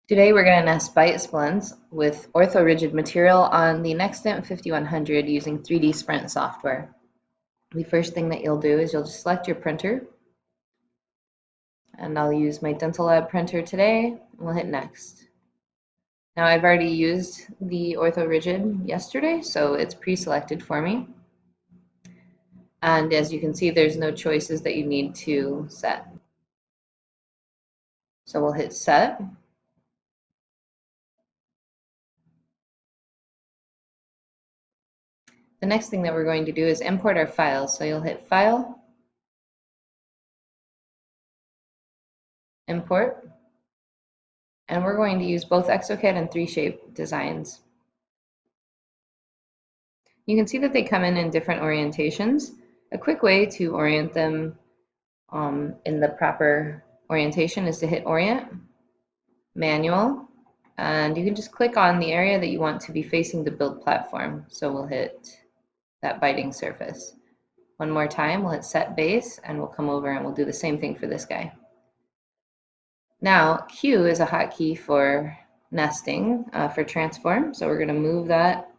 Today we're going to nest bite splints with ortho-rigid material on the Nextant 5100 using 3D Sprint software. The first thing that you'll do is you'll just select your printer, and I'll use my Dental Lab printer today, and we'll hit next. Now I've already used the ortho-rigid yesterday, so it's pre-selected for me. And as you can see, there's no choices that you need to set. So we'll hit set. The next thing that we're going to do is import our files. So you'll hit File, Import, and we're going to use both exocad and 3Shape designs. You can see that they come in different orientations. A quick way to orient them in the proper orientation is to hit Orient, Manual, and you can just click on the area that you want to be facing the build platform. So we'll hit that biting surface. One more time, we'll hit Set Base, and we'll come over and we'll do the same thing for this guy. Now, Q is a hotkey for nesting, for transform, so we're going to move that.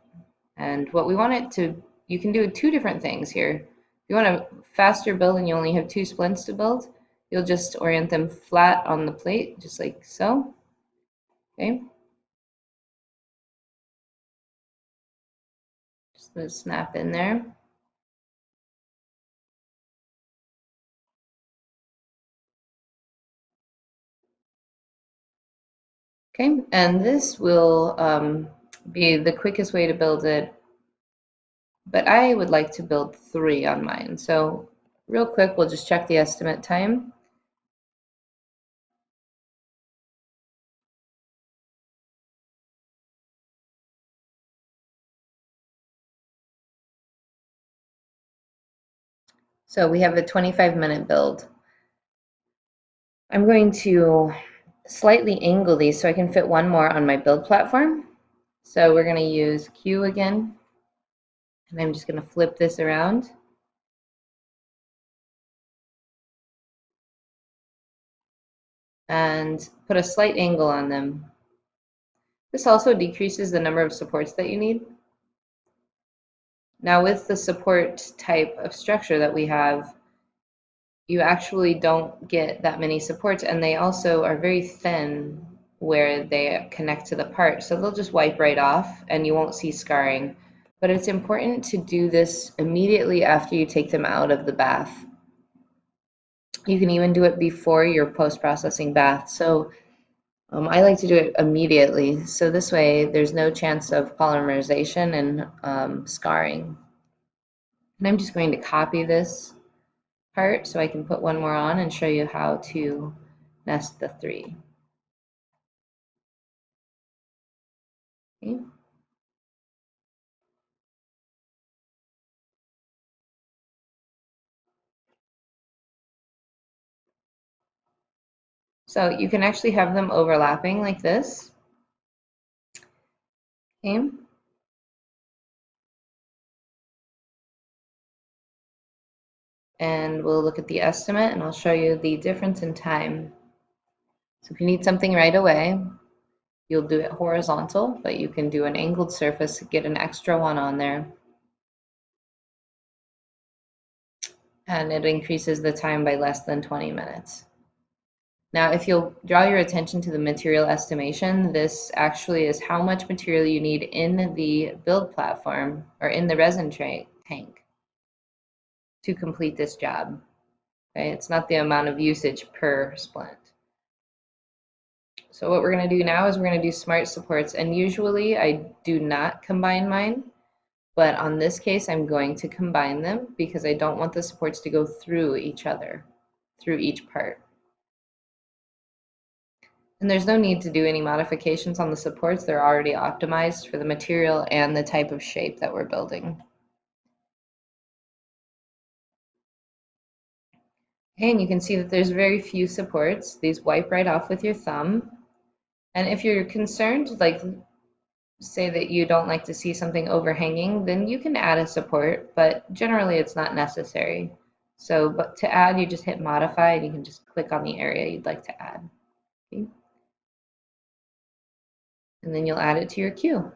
And what we want it to, you can do two different things here. If you want a faster build and you only have 2 splints to build, you'll just orient them flat on the plate, just like so. Okay. Just gonna snap in there. Okay, and this will be the quickest way to build it, but I would like to build 3 on mine. So real quick, we'll just check the estimate time. So we have a 25-minute build. I'm going to slightly angle these so I can fit one more on my build platform. So we're going to use Q again, and I'm just going to flip this around. And put a slight angle on them. This also decreases the number of supports that you need. Now with the support type of structure that we have, you actually don't get that many supports, and they also are very thin where they connect to the part, so they'll just wipe right off and you won't see scarring. But it's important to do this immediately after you take them out of the bath. You can even do it before your post-processing bath. So I like to do it immediately, so this way there's no chance of polymerization and scarring. And I'm just going to copy this part so I can put one more on and show you how to nest the 3. Okay. So you can actually have them overlapping like this. Okay. And we'll look at the estimate and I'll show you the difference in time. So if you need something right away, you'll do it horizontal, but you can do an angled surface, get an extra one on there. And it increases the time by less than 20 minutes. Now, if you'll draw your attention to the material estimation, this actually is how much material you need in the build platform or in the resin tank to complete this job. Okay? It's not the amount of usage per splint. So what we're going to do now is we're going to do smart supports, and usually I do not combine mine, but on this case I'm going to combine them because I don't want the supports to go through each other, through each part. And there's no need to do any modifications on the supports. They're already optimized for the material and the type of shape that we're building. Okay, and you can see that there's very few supports. These wipe right off with your thumb. And if you're concerned, like say that you don't like to see something overhanging, then you can add a support, but generally it's not necessary. So, but to add, you just hit modify and you can just click on the area you'd like to add. Okay. and then you'll add it to your queue.